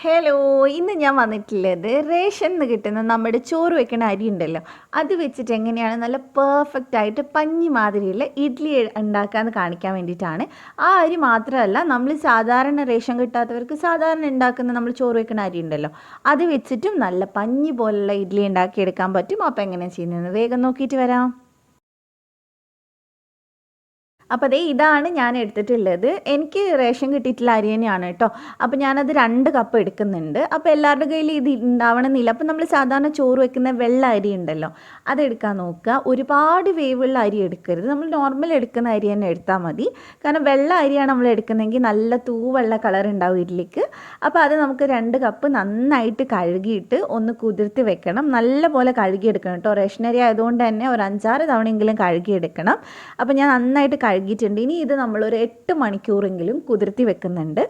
Hello, ഇന്ന് ഞാൻ വന്നിട്ടുള്ളത് റേഷൻ നിന്ന് കിട്ടുന്ന നമ്മുടെ ചോറ് വെക്കുന്ന അരി ഉണ്ടല്ലോ, അത് വെച്ചിട്ട് എങ്ങനെയാണ് നല്ല പെർഫെക്റ്റ് ആയിട്ട് പഞ്ഞി മാതിരിയുള്ള ഇഡ്ഡലി ഉണ്ടാക്കാമെന്ന് കാണിക്കാൻ വേണ്ടിയിട്ടാണ്. ആ അരി മാത്രമല്ല, നമ്മൾ സാധാരണ റേഷൻ കിട്ടാത്തവർക്ക് സാധാരണ ഉണ്ടാക്കുന്ന നമ്മൾ ചോറ് വെക്കുന്ന അരി ഉണ്ടല്ലോ, അത് വെച്ചിട്ടും നല്ല പഞ്ഞി പോലുള്ള ഇഡ്ഡലി ഉണ്ടാക്കിയെടുക്കാൻ പറ്റും. അപ്പോൾ എങ്ങനെയാണ് ചെയ്യുന്നതെന്ന് വേഗം നോക്കിയിട്ട് വരാം. അപ്പോൾ ദേ ഇതാണ് ഞാൻ എടുത്തിട്ടുള്ളത്. എനിക്ക് റേഷൻ കിട്ടിയിട്ടുള്ള അരി തന്നെയാണ് കേട്ടോ. അപ്പോൾ ഞാനത് 2 കപ്പ് എടുക്കുന്നുണ്ട്. അപ്പോൾ എല്ലാവരുടെ കയ്യിൽ ഇത് ഉണ്ടാവണമെന്നില്ല. അപ്പോൾ നമ്മൾ സാധാരണ ചോറ് വെക്കുന്ന വെള്ള അരി ഉണ്ടല്ലോ, അതെടുക്കാൻ നോക്കുക. ഒരുപാട് വേവുള്ള അരി എടുക്കരുത്. നമ്മൾ നോർമൽ എടുക്കുന്ന അരി തന്നെ എടുത്താൽ മതി. കാരണം വെള്ള അരിയാണ് നമ്മൾ എടുക്കുന്നതെങ്കിൽ നല്ല തൂവെള്ള കളർ ഉണ്ടാവും ഇഡ്ഡലിക്ക്. അപ്പോൾ അത് നമുക്ക് 2 കപ്പ് നന്നായിട്ട് കഴുകിയിട്ട് ഒന്ന് കുതിർത്തി വെക്കണം. നല്ല പോലെ കഴുകിയെടുക്കണം കേട്ടോ. റേഷൻ അരി ആയതുകൊണ്ട് തന്നെ ഒരു 5-6 തവണയെങ്കിലും കഴുകിയെടുക്കണം. അപ്പോൾ ഞാൻ നന്നായിട്ട് കഴുകിയിട്ടുണ്ട്. ഇനി ഇത് നമ്മളൊരു 8 മണിക്കൂറെങ്കിലും കുതിർത്തി വെക്കുന്നുണ്ട്.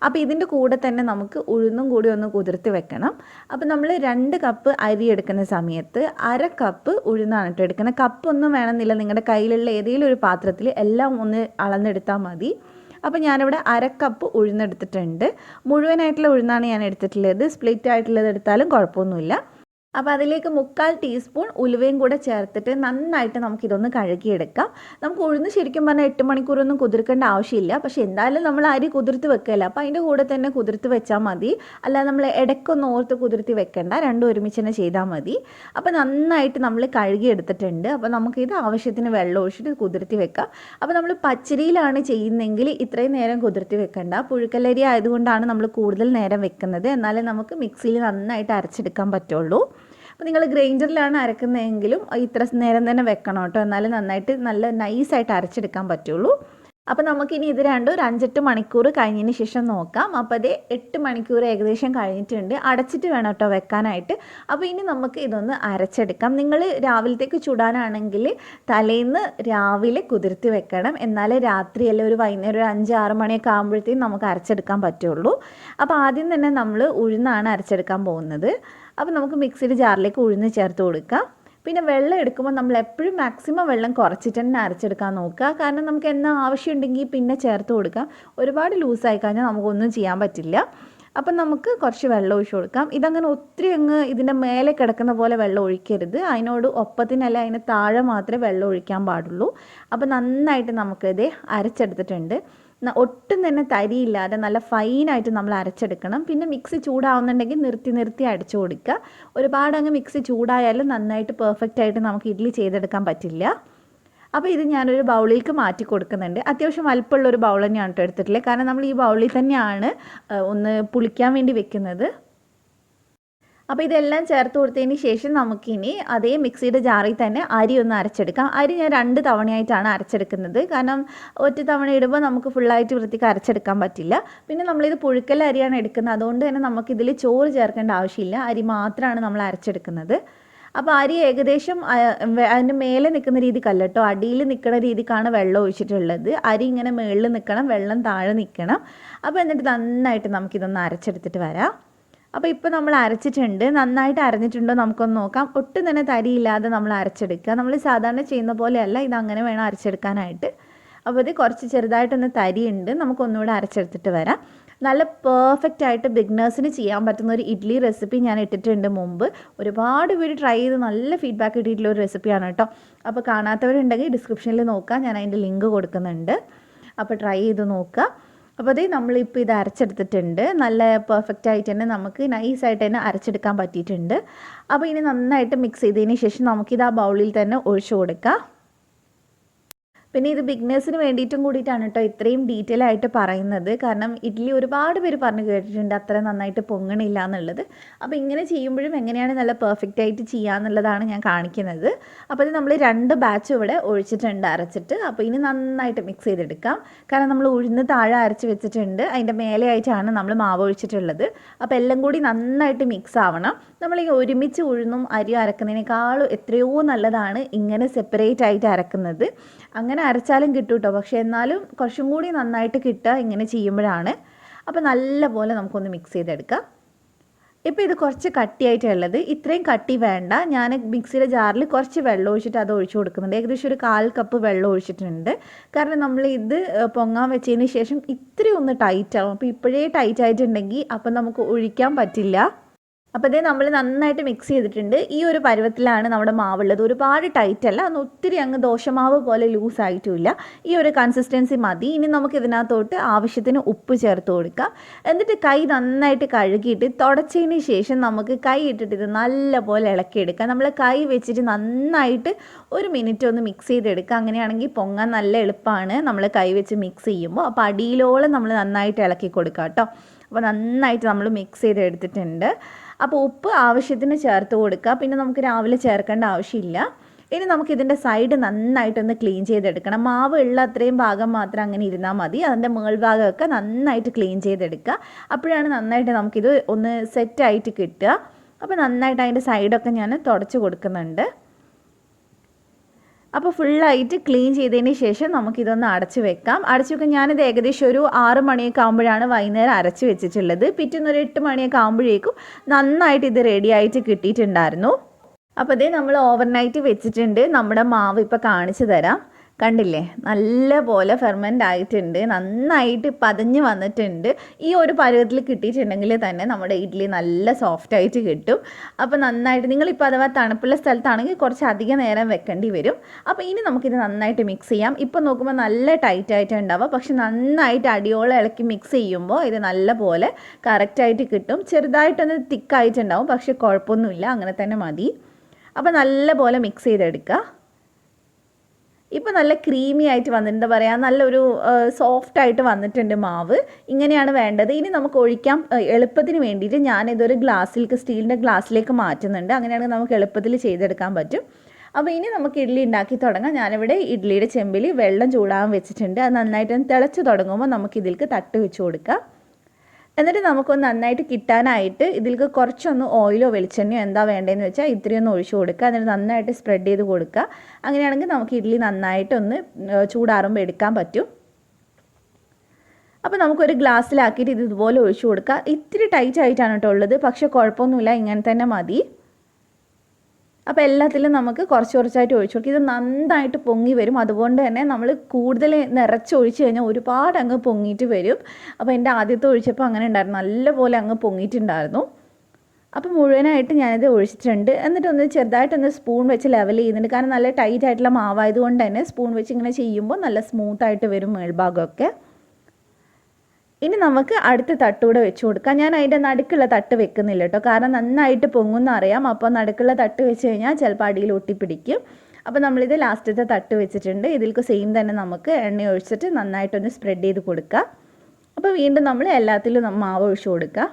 അപ്പോൾ ഇതിൻ്റെ കൂടെ തന്നെ നമുക്ക് ഉഴുന്നും കൂടി ഒന്ന് കുതിർത്തി വെക്കണം. അപ്പോൾ നമ്മൾ 2 കപ്പ് അരി എടുക്കുന്ന സമയത്ത് 1/2 കപ്പ് ഉഴുന്നാണ് കേട്ടോ എടുക്കുന്നത്. കപ്പൊന്നും വേണമെന്നില്ല, നിങ്ങളുടെ കയ്യിലുള്ള ഏതെങ്കിലും ഒരു പാത്രത്തിൽ എല്ലാം ഒന്ന് അളന്നെടുത്താൽ മതി. അപ്പോൾ ഞാനിവിടെ 1/2 കപ്പ് ഉഴുന്നെടുത്തിട്ടുണ്ട്. മുഴുവനായിട്ടുള്ള ഉഴുന്നാണ് ഞാൻ എടുത്തിട്ടുള്ളത്. സ്പ്ലിറ്റ് ആയിട്ടുള്ളത് എടുത്താലും കുഴപ്പമൊന്നുമില്ല. അപ്പോൾ അതിലേക്ക് 1/4 ടീസ്പൂൺ ഉലുവയും കൂടെ ചേർത്തിട്ട് നന്നായിട്ട് നമുക്കിതൊന്ന് കഴുകിയെടുക്കാം. നമുക്ക് ഉഴുന്ന് ശരിക്കും പറഞ്ഞാൽ 8 മണിക്കൂറൊന്നും കുതിർക്കേണ്ട ആവശ്യമില്ല. പക്ഷേ എന്തായാലും നമ്മൾ അരി കുതിർത്ത് വെക്കുകയല്ല, അപ്പോൾ അതിൻ്റെ കൂടെ തന്നെ കുതിർത്ത് വെച്ചാൽ മതി. അല്ലാതെ നമ്മൾ ഇടയ്ക്കൊന്ന് ഓർത്ത് കുതിർത്തി വെക്കേണ്ട, രണ്ടും ഒരുമിച്ച് തന്നെ ചെയ്താൽ മതി. അപ്പോൾ നന്നായിട്ട് നമ്മൾ കഴുകിയെടുത്തിട്ടുണ്ട്. അപ്പോൾ നമുക്കിത് ആവശ്യത്തിന് വെള്ളം ഒഴിച്ചിട്ട് കുതിർത്തി വെക്കാം. അപ്പോൾ നമ്മൾ പച്ചരിയിലാണ് ചെയ്യുന്നതെങ്കിൽ ഇത്രയും നേരം കുതിർത്തി വെക്കേണ്ട. പുഴുക്കലരി ആയതുകൊണ്ടാണ് നമ്മൾ കൂടുതൽ നേരം വെക്കുന്നത്. എന്നാലേ നമുക്ക് മിക്സിയിൽ നന്നായിട്ട് അരച്ചെടുക്കാൻ പറ്റുള്ളൂ. അപ്പോൾ നിങ്ങൾ ഗ്രൈൻഡറിലാണ് അരക്കുന്നതെങ്കിലും ഇത്ര നേരം തന്നെ വെക്കണം കേട്ടോ, എന്നാലും നന്നായിട്ട് നല്ല നൈസായിട്ട് അരച്ചെടുക്കാൻ പറ്റുള്ളൂ. അപ്പോൾ നമുക്കിനി ഇത് രണ്ടും ഒരു 5-8 മണിക്കൂർ കഴിഞ്ഞതിന് ശേഷം നോക്കാം. അപ്പോൾ അത് 8 മണിക്കൂർ ഏകദേശം കഴിഞ്ഞിട്ടുണ്ട്. അടച്ചിട്ട് വേണം കേട്ടോ വെക്കാനായിട്ട്. അപ്പോൾ ഇനി നമുക്ക് ഇതൊന്ന് അരച്ചെടുക്കാം. നിങ്ങൾ രാവിലത്തേക്ക് ചുടാനാണെങ്കിൽ തലേന്ന് രാവിലെ കുതിർത്തി വെക്കണം. എന്നാലേ രാത്രിയല്ല ഒരു വൈകുന്നേരം ഒരു 5-6 മണിയൊക്കെ ആകുമ്പോഴത്തേക്കും നമുക്ക് അരച്ചെടുക്കാൻ പറ്റുള്ളൂ. അപ്പോൾ ആദ്യം തന്നെ നമ്മൾ ഉഴുന്നാണ് അരച്ചെടുക്കാൻ പോകുന്നത്. അപ്പോൾ നമുക്ക് മിക്സിയുടെ ജാറിലേക്ക് ഉഴുന്ന് ചേർത്ത് കൊടുക്കാം. പിന്നെ വെള്ളം എടുക്കുമ്പോൾ നമ്മൾ എപ്പോഴും മാക്സിമം വെള്ളം കുറച്ചിട്ട് തന്നെ അരച്ചെടുക്കാൻ നോക്കുക. കാരണം നമുക്ക് എന്നാ ആവശ്യമുണ്ടെങ്കിൽ പിന്നെ ചേർത്ത് കൊടുക്കാം. ഒരുപാട് ലൂസായി കഴിഞ്ഞാൽ നമുക്കൊന്നും ചെയ്യാൻ പറ്റില്ല. അപ്പം നമുക്ക് കുറച്ച് വെള്ളം ഒഴിച്ച് കൊടുക്കാം. ഇതങ്ങനെ ഒത്തിരി അങ്ങ് ഇതിൻ്റെ മേലെ കിടക്കുന്ന പോലെ വെള്ളം ഒഴിക്കരുത്. അതിനോട് ഒപ്പത്തിനല്ല, അതിന് താഴെ മാത്രമേ വെള്ളം ഒഴിക്കാൻ പാടുള്ളൂ. അപ്പോൾ നന്നായിട്ട് നമുക്കിത് അരച്ചെടുത്തിട്ടുണ്ട്. ഒട്ടും തന്നെ തരിയില്ലാതെ നല്ല ഫൈനായിട്ട് നമ്മൾ അരച്ചെടുക്കണം. പിന്നെ മിക്സി ചൂടാവുന്നുണ്ടെങ്കിൽ നിർത്തി അടിച്ചു കൊടുക്കുക. ഒരുപാട് അങ്ങ് മിക്സി ചൂടായാലും നന്നായിട്ട് പെർഫെക്റ്റ് ആയിട്ട് നമുക്ക് ഇഡ്ഡലി ചെയ്തെടുക്കാൻ പറ്റില്ല. അപ്പോൾ ഇത് ഞാനൊരു ബൗളിലേക്ക് മാറ്റി കൊടുക്കുന്നുണ്ട്. അത്യാവശ്യം വലുപ്പമുള്ളൊരു ബൗൾ തന്നെയാണ് കേട്ടോ എടുത്തിട്ടുള്ളത്. കാരണം നമ്മൾ ഈ ബൗളിൽ തന്നെയാണ് ഒന്ന് പുളിക്കാൻ വേണ്ടി വെക്കുന്നത്. അപ്പോൾ ഇതെല്ലാം ചേർത്ത് കൊടുത്തതിന് ശേഷം നമുക്കിനി അതേ മിക്സിയുടെ ജാറിൽ തന്നെ അരി ഒന്ന് അരച്ചെടുക്കാം. അരി ഞാൻ 2 തവണയായിട്ടാണ് അരച്ചെടുക്കുന്നത്. കാരണം ഒറ്റ തവണ ഇടുമ്പോൾ നമുക്ക് ഫുള്ളായിട്ട് വൃത്തിക്ക് അരച്ചെടുക്കാൻ പറ്റില്ല. പിന്നെ നമ്മളിത് പുഴുക്കൽ അരിയാണ് എടുക്കുന്നത്, അതുകൊണ്ട് തന്നെ നമുക്കിതിൽ ചോറ് ചേർക്കേണ്ട ആവശ്യമില്ല. അരി മാത്രമാണ് നമ്മൾ അരച്ചെടുക്കുന്നത്. അപ്പോൾ അരി ഏകദേശം അതിൻ്റെ മേലെ നിൽക്കുന്ന രീതിക്കല്ല കേട്ടോ, അടിയിൽ നിൽക്കുന്ന രീതിക്കാണ് വെള്ളം ഒഴിച്ചിട്ടുള്ളത്. അരി ഇങ്ങനെ മുകളിൽ നിൽക്കണം, വെള്ളം താഴെ നിൽക്കണം. അപ്പോൾ എന്നിട്ട് നന്നായിട്ട് നമുക്കിതൊന്ന് അരച്ചെടുത്തിട്ട് വരാം. അപ്പോൾ ഇപ്പോൾ നമ്മൾ അരച്ചിട്ടുണ്ട്. നന്നായിട്ട് അരഞ്ഞിട്ടുണ്ടോ നമുക്കൊന്ന് നോക്കാം. ഒട്ടും തന്നെ തരിയില്ലാതെ നമ്മൾ അരച്ചെടുക്കുക. നമ്മൾ സാധാരണ ചെയ്യുന്ന പോലെയല്ല, ഇതങ്ങനെ വേണം അരച്ചെടുക്കാനായിട്ട്. അപ്പോൾ ഇത് കുറച്ച് ചെറുതായിട്ടൊന്ന് തരിയുണ്ട്. നമുക്കൊന്നുകൂടെ അരച്ചെടുത്തിട്ട് വരാം. നല്ല പെർഫെക്റ്റ് ആയിട്ട് ബിഗിനേഴ്സിന് ചെയ്യാൻ പറ്റുന്ന ഒരു ഇഡ്ഡലി റെസിപ്പി ഞാൻ ഇട്ടിട്ടുണ്ട് മുമ്പ്. ഒരുപാട് പേര് ട്രൈ ചെയ്ത് നല്ല ഫീഡ്ബാക്ക് കിട്ടിയിട്ടുള്ള ഒരു റെസിപ്പിയാണ് കേട്ടോ. അപ്പോൾ കാണാത്തവരുണ്ടെങ്കിൽ ഡിസ്ക്രിപ്ഷനിൽ നോക്കാം, ഞാൻ അതിൻ്റെ ലിങ്ക് കൊടുക്കുന്നുണ്ട്. അപ്പോൾ ട്രൈ ചെയ്ത് നോക്കുക. അപ്പോൾ അതേ നമ്മളിപ്പോൾ ഇത് അരച്ചെടുത്തിട്ടുണ്ട്. നല്ല പെർഫെക്റ്റ് ആയിട്ട് തന്നെ നമുക്ക് നൈസായിട്ട് തന്നെ അരച്ചെടുക്കാൻ പറ്റിയിട്ടുണ്ട്. അപ്പോൾ ഇനി നന്നായിട്ട് മിക്സ് ചെയ്തതിന് ശേഷം നമുക്കിത് ആ ബൗളിൽ തന്നെ ഒഴിച്ചു കൊടുക്കാം. പിന്നെ ഇത് ബിഗിനേഴ്സിന് വേണ്ടിയിട്ടും കൂടിയിട്ടാണ് കേട്ടോ ഇത്രയും ഡീറ്റെയിൽ ആയിട്ട് പറയുന്നത്. കാരണം ഇഡ്ഡലി ഒരുപാട് പേര് പറഞ്ഞു കേട്ടിട്ടുണ്ട് അത്ര നന്നായിട്ട് പൊങ്ങണില്ല എന്നുള്ളത്. അപ്പോൾ ഇങ്ങനെ ചെയ്യുമ്പോഴും എങ്ങനെയാണ് നല്ല പെർഫെക്റ്റ് ആയിട്ട് ചെയ്യാന്നുള്ളതാണ് ഞാൻ കാണിക്കുന്നത്. അപ്പോൾ ഇത് നമ്മൾ 2 ബാച്ച് ഇവിടെ ഒഴിച്ചിട്ടുണ്ട് അരച്ചിട്ട്. അപ്പോൾ ഇനി നന്നായിട്ട് മിക്സ് ചെയ്തെടുക്കാം. കാരണം നമ്മൾ ഉഴുന്ന് താഴെ അരച്ച് വെച്ചിട്ടുണ്ട്, അതിൻ്റെ മേലെയായിട്ടാണ് നമ്മൾ മാവ് ഒഴിച്ചിട്ടുള്ളത്. അപ്പോൾ എല്ലാം കൂടി നന്നായിട്ട് മിക്സ് ആവണം. നമ്മൾ ഈ ഒരുമിച്ച് ഉഴുന്നും അരിയും അരക്കുന്നതിനേക്കാളും എത്രയോ നല്ലതാണ് ഇങ്ങനെ സെപ്പറേറ്റ് ആയിട്ട് അരക്കുന്നത്. അങ്ങനെ അരച്ചാലും കിട്ടും കേട്ടോ, പക്ഷേ എന്നാലും കുറച്ചും കൂടി നന്നായിട്ട് കിട്ടുക ഇങ്ങനെ ചെയ്യുമ്പോഴാണ്. അപ്പോൾ നല്ല പോലെ നമുക്കൊന്ന് മിക്സ് ചെയ്തെടുക്കാം. ഇപ്പോൾ ഇത് കുറച്ച് കട്ടിയായിട്ടുള്ളത്, ഇത്രയും കട്ടി വേണ്ട. ഞാൻ മിക്സിയുടെ ജാറിൽ കുറച്ച് വെള്ളം ഒഴിച്ചിട്ട് അത് ഒഴിച്ചു കൊടുക്കുന്നുണ്ട്. ഏകദേശം ഒരു 1/4 കപ്പ് വെള്ളം ഒഴിച്ചിട്ടുണ്ട്. കാരണം നമ്മൾ ഇത് പൊങ്ങാൻ വെച്ചതിന് ശേഷം ഇത്തിരി ഒന്ന് ടൈറ്റ് ആവും. അപ്പോൾ ഇപ്പോഴേ ടൈറ്റ് ആയിട്ടുണ്ടെങ്കിൽ അപ്പം നമുക്ക് ഒഴിക്കാൻ പറ്റില്ല. അപ്പോൾ ഇതേ നമ്മൾ നന്നായിട്ട് മിക്സ് ചെയ്തിട്ടുണ്ട്. ഈ ഒരു പരുവത്തിലാണ് നമ്മുടെ മാവുള്ളത്. ഒരുപാട് ടൈറ്റല്ല, അന്ന് ഒത്തിരി അങ്ങ് ദോശമാവ് പോലെ ലൂസായിട്ടുമില്ല. ഈ ഒരു കൺസിസ്റ്റൻസി മതി. ഇനി നമുക്ക് ഇതിനകത്തോട്ട് ആവശ്യത്തിന് ഉപ്പ് ചേർത്ത് കൊടുക്കാം. എന്നിട്ട് കൈ നന്നായിട്ട് കഴുകിയിട്ട് തുടച്ചതിന് ശേഷം നമുക്ക് കൈ ഇട്ടിട്ട് ഇത് നല്ലപോലെ ഇളക്കിയെടുക്കാം. നമ്മൾ കൈ വെച്ചിട്ട് നന്നായിട്ട് 1 മിനിറ്റ് ഒന്ന് മിക്സ് ചെയ്തെടുക്കുക. അങ്ങനെയാണെങ്കിൽ പൊങ്ങാൻ നല്ല എളുപ്പമാണ് നമ്മൾ കൈ വെച്ച് മിക്സ് ചെയ്യുമ്പോൾ. അപ്പോൾ അടിയിലോളം നമ്മൾ നന്നായിട്ട് ഇളക്കി കൊടുക്കുക കേട്ടോ. അപ്പോൾ നന്നായിട്ട് നമ്മൾ മിക്സ് ചെയ്തെടുത്തിട്ടുണ്ട്. അപ്പോൾ ഉപ്പ് ആവശ്യത്തിന് ചേർത്ത് കൊടുക്കുക. പിന്നെ നമുക്ക് രാവിലെ ചേർക്കേണ്ട ആവശ്യമില്ല. ഇനി നമുക്കിതിൻ്റെ സൈഡ് നന്നായിട്ടൊന്ന് ക്ലീൻ ചെയ്തെടുക്കണം. മാവ് ഉള്ള അത്രയും ഭാഗം മാത്രം അങ്ങനെ ഇരുന്നാൽ മതി. അതിൻ്റെ മേൾഭാഗമൊക്കെ നന്നായിട്ട് ക്ലീൻ ചെയ്തെടുക്കുക. അപ്പോഴാണ് നന്നായിട്ട് നമുക്കിത് ഒന്ന് സെറ്റായിട്ട് കിട്ടുക. അപ്പോൾ നന്നായിട്ട് അതിൻ്റെ സൈഡൊക്കെ ഞാൻ തുടച്ച് കൊടുക്കുന്നുണ്ട്. അപ്പോൾ ഫുള്ളായിട്ട് ക്ലീൻ ചെയ്തതിന് ശേഷം നമുക്കിതൊന്ന് അടച്ച് വെക്കാം. അടച്ച് വെക്കാൻ ഞാനിത് ഏകദേശം ഒരു 6 മണിയൊക്കെ ആകുമ്പോഴാണ് വൈകുന്നേരം അരച്ച് വെച്ചിട്ടുള്ളത്. പിറ്റേന്നൊരു 8 മണിയൊക്കെ ആകുമ്പോഴേക്കും നന്നായിട്ട് ഇത് റെഡി ആയിട്ട് കിട്ടിയിട്ടുണ്ടായിരുന്നു. അപ്പോൾ ഇതേ നമ്മൾ ഓവർനൈറ്റ് വെച്ചിട്ടുണ്ട്. നമ്മുടെ മാവ് ഇപ്പോൾ കാണിച്ചു തരാം. കണ്ടില്ലേ, നല്ല പോലെ ഫെർമെൻ്റ് ആയിട്ടുണ്ട്, നന്നായിട്ട് പതഞ്ഞ് വന്നിട്ടുണ്ട്. ഈ ഒരു പരുവത്തിൽ കിട്ടിയിട്ടുണ്ടെങ്കിൽ തന്നെ നമ്മുടെ ഇഡ്ഡലി നല്ല സോഫ്റ്റായിട്ട് കിട്ടും. അപ്പോൾ നന്നായിട്ട് നിങ്ങളിപ്പോൾ അഥവാ തണുപ്പുള്ള സ്ഥലത്താണെങ്കിൽ കുറച്ച് അധികം നേരം വെക്കേണ്ടി വരും. അപ്പോൾ ഇനി നമുക്കിത് നന്നായിട്ട് മിക്സ് ചെയ്യാം. ഇപ്പോൾ നോക്കുമ്പോൾ നല്ല ടൈറ്റായിട്ട് ഉണ്ടാവുക, പക്ഷെ നന്നായിട്ട് അടിയോളം ഇളക്കി മിക്സ് ചെയ്യുമ്പോൾ ഇത് നല്ല പോലെ കറക്റ്റായിട്ട് കിട്ടും. ചെറുതായിട്ടൊന്ന് തിക്കായിട്ടുണ്ടാവും, പക്ഷെ കുഴപ്പമൊന്നുമില്ല, അങ്ങനെ തന്നെ മതി. അപ്പോൾ നല്ല പോലെ മിക്സ് ചെയ്തെടുക്കുക. ഇപ്പോൾ നല്ല ക്രീമി ആയിട്ട് വന്നിട്ട് എന്താ പറയുക, നല്ലൊരു സോഫ്റ്റായിട്ട് വന്നിട്ടുണ്ട് മാവ്. ഇങ്ങനെയാണ് വേണ്ടത്. ഇനി നമുക്ക് ഒഴിക്കാം. എളുപ്പത്തിന് വേണ്ടിയിട്ട് ഞാനിതൊരു സ്റ്റീലിൻ്റെ ഗ്ലാസ്സിലേക്ക് മാറ്റുന്നുണ്ട്. അങ്ങനെയാണെങ്കിൽ നമുക്ക് എളുപ്പത്തിൽ ചെയ്തെടുക്കാൻ പറ്റും. അപ്പോൾ ഇനി നമുക്ക് ഇഡ്ഡലി ഉണ്ടാക്കി തുടങ്ങാം. ഞാനിവിടെ ഇഡ്ഡലിയുടെ ചെമ്പിൽ വെള്ളം ചൂടാകാൻ വെച്ചിട്ടുണ്ട്. അത് നന്നായിട്ട് തിളച്ച് തുടങ്ങുമ്പോൾ നമുക്കിതിലേക്ക് തട്ട് വെച്ച് കൊടുക്കാം. എന്നിട്ട് നമുക്കൊന്ന് നന്നായിട്ട് കിട്ടാനായിട്ട് ഇതിലേക്ക് കുറച്ചൊന്ന് ഓയിലോ വെളിച്ചെണ്ണയോ എന്താ വേണ്ടതെന്ന് വെച്ചാൽ ഇത്രയൊന്ന് ഒഴിച്ചു കൊടുക്കുക. എന്നിട്ട് നന്നായിട്ട് സ്പ്രെഡ് ചെയ്ത് കൊടുക്കുക. അങ്ങനെയാണെങ്കിൽ നമുക്ക് ഇഡ്ഡലി നന്നായിട്ടൊന്ന് ചൂടാറുമ്പോൾ എടുക്കാൻ പറ്റും. അപ്പോൾ നമുക്കൊരു ഗ്ലാസ്സിലാക്കിയിട്ട് ഇതുപോലെ ഒഴിച്ചു കൊടുക്കുക. ഇത്തിരി ടൈറ്റ് ആയിട്ടാണ് കേട്ടോ ഉള്ളത്, പക്ഷേ കുഴപ്പമൊന്നുമില്ല, ഇങ്ങനെ തന്നെ മതി. അപ്പോൾ എല്ലാത്തിലും നമുക്ക് കുറച്ചായിട്ട് ഒഴിച്ചു കൊടുക്കും. ഇത് നന്നായിട്ട് പൊങ്ങി വരും. അതുകൊണ്ട് തന്നെ നമ്മൾ കൂടുതൽ നിറച്ചൊഴിച്ച് കഴിഞ്ഞാൽ ഒരുപാട് അങ്ങ് പൊങ്ങിയിട്ട് വരും. അപ്പോൾ എൻ്റെ ആദ്യത്തെ ഒഴിച്ചപ്പോൾ അങ്ങനെ ഉണ്ടായിരുന്നു, നല്ലപോലെ അങ്ങ് പൊങ്ങിയിട്ടുണ്ടായിരുന്നു. അപ്പോൾ മുഴുവനായിട്ട് ഞാനിത് ഒഴിച്ചിട്ടുണ്ട്. എന്നിട്ടൊന്ന് ചെറുതായിട്ടൊന്ന് സ്പൂൺ വെച്ച് ലെവൽ ചെയ്യുന്നുണ്ട്. കാരണം നല്ല ടൈറ്റ് ആയിട്ടുള്ള മാവായതുകൊണ്ട് തന്നെ സ്പൂൺ വെച്ച് ഇങ്ങനെ ചെയ്യുമ്പോൾ നല്ല സ്മൂത്തായിട്ട് വരും മേൽഭാഗമൊക്കെ. ഇനി നമുക്ക് അടുത്ത തട്ടുകൂടെ വെച്ച് കൊടുക്കാം. ഞാൻ അതിൻ്റെ നടുക്കുള്ള തട്ട് വെക്കുന്നില്ല കേട്ടോ, കാരണം നന്നായിട്ട് പൊങ്ങുന്ന അറിയാം. അപ്പോൾ നടുക്കുള്ള തട്ട് വെച്ച് കഴിഞ്ഞാൽ ചിലപ്പോൾ അടിയിൽ ഒട്ടിപ്പിടിക്കും. അപ്പോൾ നമ്മളിത് ലാസ്റ്റത്തെ തട്ട് വെച്ചിട്ടുണ്ട്. ഇതിലേക്ക് സെയിം തന്നെ നമുക്ക് എണ്ണ ഒഴിച്ചിട്ട് നന്നായിട്ടൊന്ന് സ്പ്രെഡ് ചെയ്ത് കൊടുക്കുക. അപ്പോൾ വീണ്ടും നമ്മൾ എല്ലാത്തിലും മാവ് ഒഴിച്ച് കൊടുക്കുക.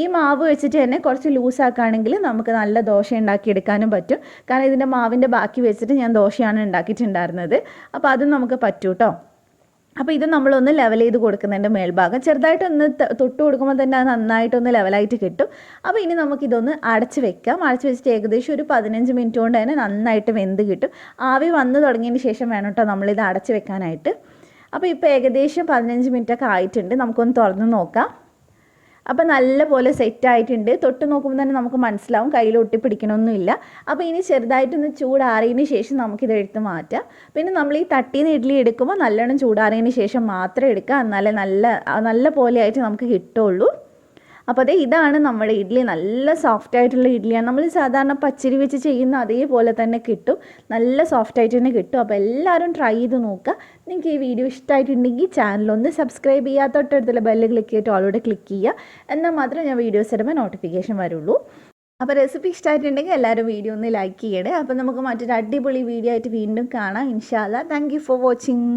ഈ മാവ് വെച്ചിട്ട് തന്നെ കുറച്ച് ലൂസാക്കുകയാണെങ്കിൽ നമുക്ക് നല്ല ദോശ ഉണ്ടാക്കിയെടുക്കാനും പറ്റും. കാരണം ഇതിൻ്റെ മാവിൻ്റെ ബാക്കി വെച്ചിട്ട് ഞാൻ ദോശയാണ് ഉണ്ടാക്കിയിട്ടുണ്ടായിരുന്നത്. അപ്പോൾ അതും നമുക്ക് പറ്റും കേട്ടോ. അപ്പോൾ ഇത് നമ്മളൊന്ന് ലെവൽ ചെയ്ത് കൊടുക്കുന്നുണ്ട്. മേൽഭാഗം ചെറുതായിട്ടൊന്ന് തൊട്ട് കൊടുക്കുമ്പോൾ തന്നെ അത് നന്നായിട്ടൊന്ന് ലെവലായിട്ട് കിട്ടും. അപ്പോൾ ഇനി നമുക്കിതൊന്ന് അടച്ച് വെക്കാം. അടച്ച് വെച്ചിട്ട് ഏകദേശം ഒരു 15 മിനിറ്റ് കൊണ്ട് തന്നെ നന്നായിട്ട് വെന്ത് കിട്ടും. ആവി വന്ന് തുടങ്ങിയതിന് ശേഷം വേണം കേട്ടോ നമ്മളിത് അടച്ച് വെക്കാനായിട്ട്. അപ്പോൾ ഇപ്പോൾ ഏകദേശം 15 മിനിറ്റൊക്കെ ആയിട്ടുണ്ട്. നമുക്കൊന്ന് തുറന്ന് നോക്കാം. അപ്പോൾ നല്ലപോലെ സെറ്റായിട്ടുണ്ട്. തൊട്ട് നോക്കുമ്പോൾ തന്നെ നമുക്ക് മനസ്സിലാവും, കയ്യിൽ ഒട്ടിപ്പിടിക്കണമൊന്നുമില്ല. അപ്പോൾ ഇനി ചെറുതായിട്ടൊന്ന് ചൂടാറിയതിന് ശേഷം നമുക്കിത് എടുത്ത് മാറ്റാം. പിന്നെ നമ്മൾ ഈ തട്ടിന്ന് ഇഡ്ഡലി എടുക്കുമ്പോൾ നല്ലോണം ചൂടാറിയതിന് ശേഷം മാത്രം എടുക്കുക, എന്നാലേ നല്ല പോലെ ആയിട്ട് നമുക്ക് കിട്ടുള്ളൂ. അപ്പോൾ ഇതാണ് നമ്മുടെ ഇഡ്ഡലി. നല്ല സോഫ്റ്റായിട്ടുള്ള ഇഡ്ഡലിയാണ്. നമ്മൾ സാധാരണ പച്ചരി വെച്ച് ചെയ്യുന്ന അതേപോലെ തന്നെ കിട്ടും, നല്ല സോഫ്റ്റായിട്ട് തന്നെ കിട്ടും. അപ്പോൾ എല്ലാവരും ട്രൈ ചെയ്ത് നോക്കുക. നിങ്ങൾക്ക് ഈ വീഡിയോ ഇഷ്ടമായിട്ടുണ്ടെങ്കിൽ ചാനലൊന്ന് സബ്സ്ക്രൈബ് ചെയ്യുക, തൊട്ടടുത്തുള്ള ബെല്ല് ക്ലിക്ക് ചെയ്തിട്ട് ഓളോട് ക്ലിക്ക് ചെയ്യുക. എന്നാൽ മാത്രമേ ഞാൻ വീഡിയോസ് ഇടുമ്പോൾ നോട്ടിഫിക്കേഷൻ വരുള്ളൂ. അപ്പോൾ റെസിപ്പി ഇഷ്ടമായിട്ടുണ്ടെങ്കിൽ എല്ലാവരും വീഡിയോ ഒന്ന് ലൈക്ക് ചെയ്യണേ. അപ്പോൾ നമുക്ക് മറ്റൊരു അടിപൊളി വീഡിയോ ആയിട്ട് വീണ്ടും കാണാം ഇൻഷാ അല്ലാ. Thank you for watching.